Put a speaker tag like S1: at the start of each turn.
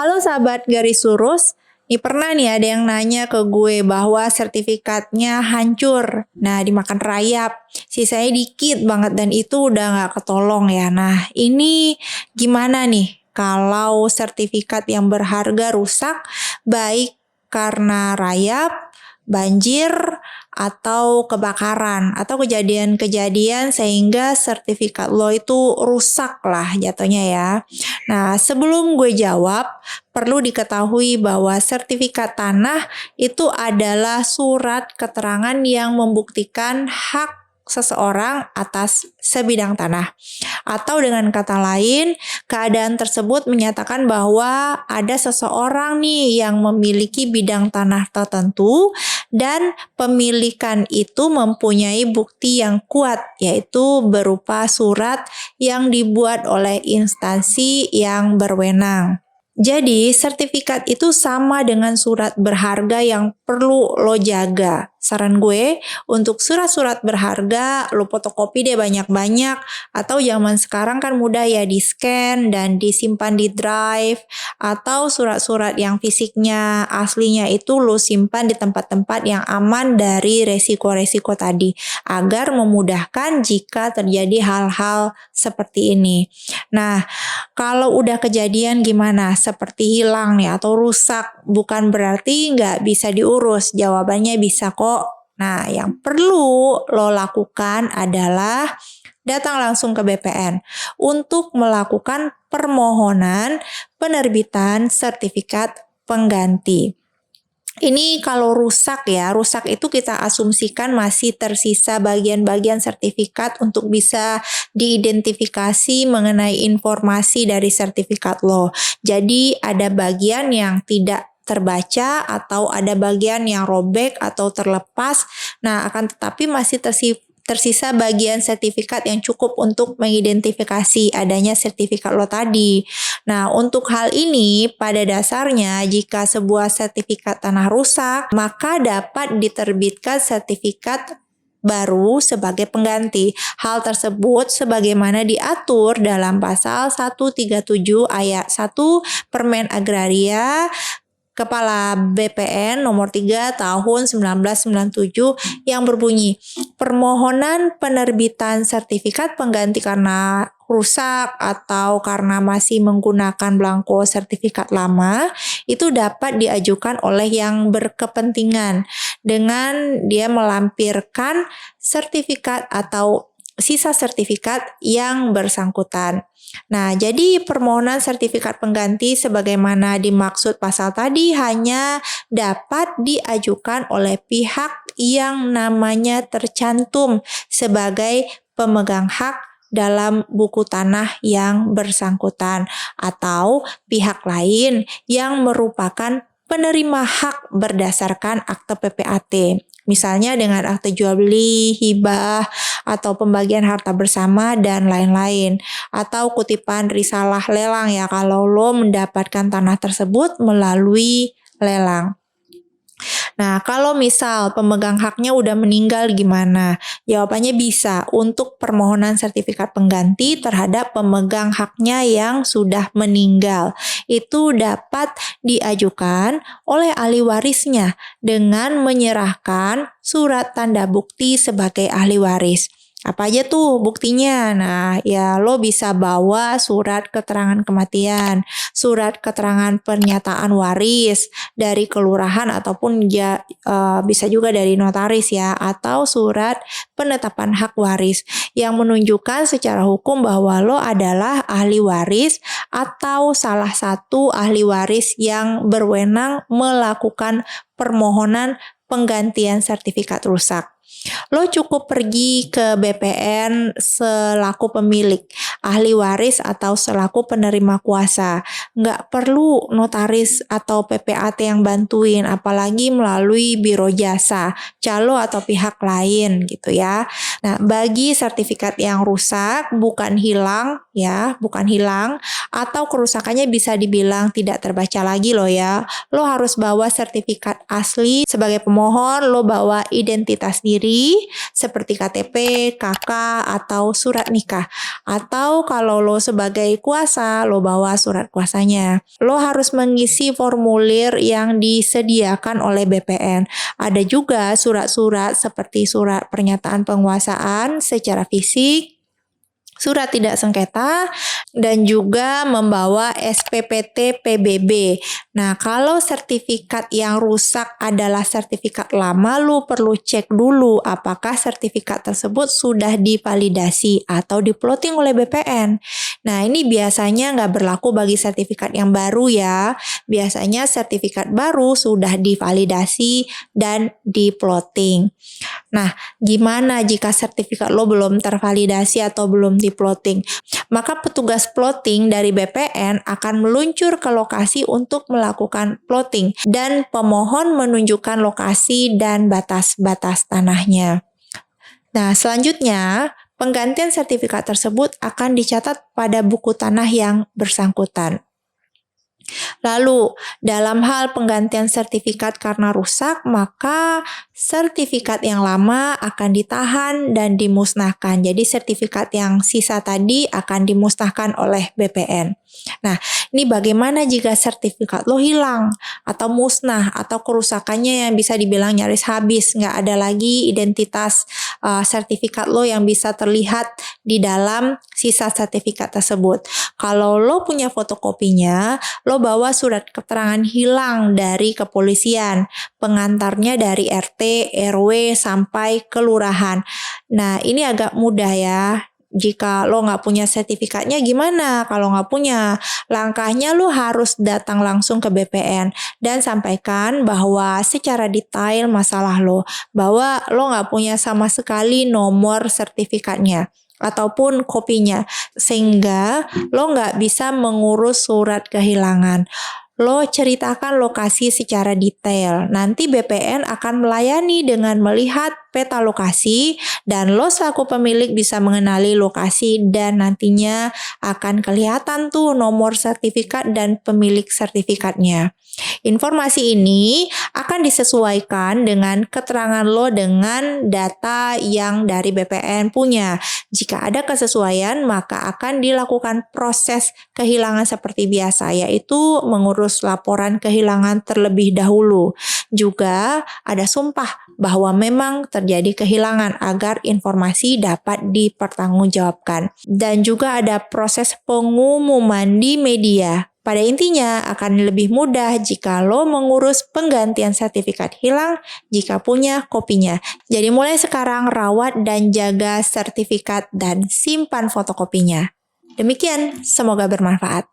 S1: Halo sahabat garis lurus, pernah nih ada yang nanya ke gue bahwa sertifikatnya hancur. Nah, dimakan rayap, sisanya dikit banget dan itu udah nggak ketolong ya. Nah, ini gimana nih kalau sertifikat yang berharga rusak, baik karena rayap, banjir, atau kebakaran, atau kejadian-kejadian sehingga sertifikat lo itu rusak lah jatuhnya ya. Nah, sebelum gue jawab, perlu diketahui bahwa sertifikat tanah itu adalah surat keterangan yang membuktikan hak seseorang atas sebidang tanah. Atau dengan kata lain, keadaan tersebut menyatakan bahwa ada seseorang nih yang memiliki bidang tanah tertentu dan pemilikan itu mempunyai bukti yang kuat, yaitu berupa surat yang dibuat oleh instansi yang berwenang. Jadi, sertifikat itu sama dengan surat berharga yang perlu lo jaga. Saran gue, untuk surat-surat berharga, lo fotokopi deh banyak-banyak. Atau zaman sekarang kan mudah ya di-scan dan disimpan di drive. Atau surat-surat yang fisiknya aslinya itu lo simpan di tempat-tempat yang aman dari resiko-resiko tadi. Agar memudahkan jika terjadi hal-hal seperti ini. Nah, kalau udah kejadian gimana? Seperti hilang nih atau rusak, bukan berarti nggak bisa diurus. Jawabannya bisa kok. Nah, yang perlu lo lakukan adalah datang langsung ke BPN untuk melakukan permohonan penerbitan sertifikat pengganti. Ini kalau rusak ya, rusak itu kita asumsikan masih tersisa bagian-bagian sertifikat untuk bisa diidentifikasi mengenai informasi dari sertifikat lo. Jadi ada bagian yang tidak terbaca atau ada bagian yang robek atau terlepas. Nah, akan tetapi masih tersisa bagian sertifikat yang cukup untuk mengidentifikasi adanya sertifikat lo tadi. Nah, untuk hal ini pada dasarnya jika sebuah sertifikat tanah rusak, maka dapat diterbitkan sertifikat baru sebagai pengganti. Hal tersebut sebagaimana diatur dalam pasal 137 ayat 1 Permen Agraria Kepala BPN nomor 3 tahun 1997 yang berbunyi, permohonan penerbitan sertifikat pengganti karena rusak atau karena masih menggunakan belangko sertifikat lama itu dapat diajukan oleh yang berkepentingan dengan dia melampirkan sertifikat atau sisa sertifikat yang bersangkutan. Nah, jadi permohonan sertifikat pengganti sebagaimana dimaksud pasal tadi hanya dapat diajukan oleh pihak yang namanya tercantum sebagai pemegang hak dalam buku tanah yang bersangkutan atau pihak lain yang merupakan penerima hak berdasarkan akte PPAT. Misalnya dengan akte jual beli, hibah, atau pembagian harta bersama dan lain-lain. Atau kutipan risalah lelang ya kalau lo mendapatkan tanah tersebut melalui lelang. Nah, kalau misal pemegang haknya udah meninggal gimana? Jawabannya bisa untuk permohonan sertifikat pengganti terhadap pemegang haknya yang sudah meninggal. Itu dapat diajukan oleh ahli warisnya dengan menyerahkan surat tanda bukti sebagai ahli waris. Apa aja tuh buktinya? Nah, ya lo bisa bawa surat keterangan kematian, surat keterangan pernyataan waris dari kelurahan ataupun bisa juga dari notaris ya, atau surat penetapan hak waris yang menunjukkan secara hukum bahwa lo adalah ahli waris atau salah satu ahli waris yang berwenang melakukan permohonan penggantian sertifikat rusak. Lo cukup pergi ke BPN selaku pemilik, ahli waris atau selaku penerima kuasa. Nggak perlu notaris atau PPAT yang bantuin, apalagi melalui biro jasa, calo atau pihak lain gitu ya. Nah, bagi sertifikat yang rusak, bukan hilang ya, bukan hilang, atau kerusakannya bisa dibilang tidak terbaca lagi lo ya. Lo harus bawa sertifikat asli sebagai pemohon, lo bawa identitas diri, seperti KTP, KK, atau surat nikah. Atau kalau lo sebagai kuasa, lo bawa surat kuasanya. Lo harus mengisi formulir yang disediakan oleh BPN. Ada juga surat-surat seperti surat pernyataan penguasaan secara fisik, surat tidak sengketa, dan juga membawa SPPT PBB. Nah, kalau sertifikat yang rusak adalah sertifikat lama, lu perlu cek dulu apakah sertifikat tersebut sudah divalidasi atau diplotting oleh BPN. Nah, ini biasanya nggak berlaku bagi sertifikat yang baru ya. Biasanya sertifikat baru sudah divalidasi dan diplotting. Nah, gimana jika sertifikat lo belum tervalidasi atau belum diplotting? Maka petugas plotting dari BPN akan meluncur ke lokasi untuk melakukan plotting dan pemohon menunjukkan lokasi dan batas-batas tanahnya. Nah, selanjutnya penggantian sertifikat tersebut akan dicatat pada buku tanah yang bersangkutan. Lalu, dalam hal penggantian sertifikat karena rusak, maka sertifikat yang lama akan ditahan dan dimusnahkan. Jadi sertifikat yang sisa tadi akan dimusnahkan oleh BPN. Nah, ini bagaimana jika sertifikat lo hilang atau musnah atau kerusakannya yang bisa dibilang nyaris habis, nggak ada lagi identitas sertifikat lo yang bisa terlihat di dalam sisa sertifikat tersebut. Kalau lo punya fotokopinya, lo bawa surat keterangan hilang dari kepolisian, pengantarnya dari RT, RW, sampai kelurahan. Nah, ini agak mudah ya. Jika lo nggak punya sertifikatnya gimana? Kalau nggak punya, langkahnya lo harus datang langsung ke BPN dan sampaikan bahwa secara detail masalah lo, bahwa lo nggak punya sama sekali nomor sertifikatnya ataupun kopinya, sehingga lo nggak bisa mengurus surat kehilangan. Lo ceritakan lokasi secara detail. Nanti BPN akan melayani dengan melihat peta lokasi dan lo selaku pemilik bisa mengenali lokasi dan nantinya akan kelihatan tuh nomor sertifikat dan pemilik sertifikatnya. Informasi ini akan disesuaikan dengan keterangan lo dengan data yang dari BPN punya. Jika ada kesesuaian, maka akan dilakukan proses kehilangan seperti biasa, yaitu mengurus laporan kehilangan terlebih dahulu. Juga ada sumpah bahwa memang terjadi kehilangan agar informasi dapat dipertanggungjawabkan. Dan juga ada proses pengumuman di media. Pada intinya akan lebih mudah jika lo mengurus penggantian sertifikat hilang jika punya kopinya. Jadi mulai sekarang rawat dan jaga sertifikat dan simpan fotokopinya. Demikian, semoga bermanfaat.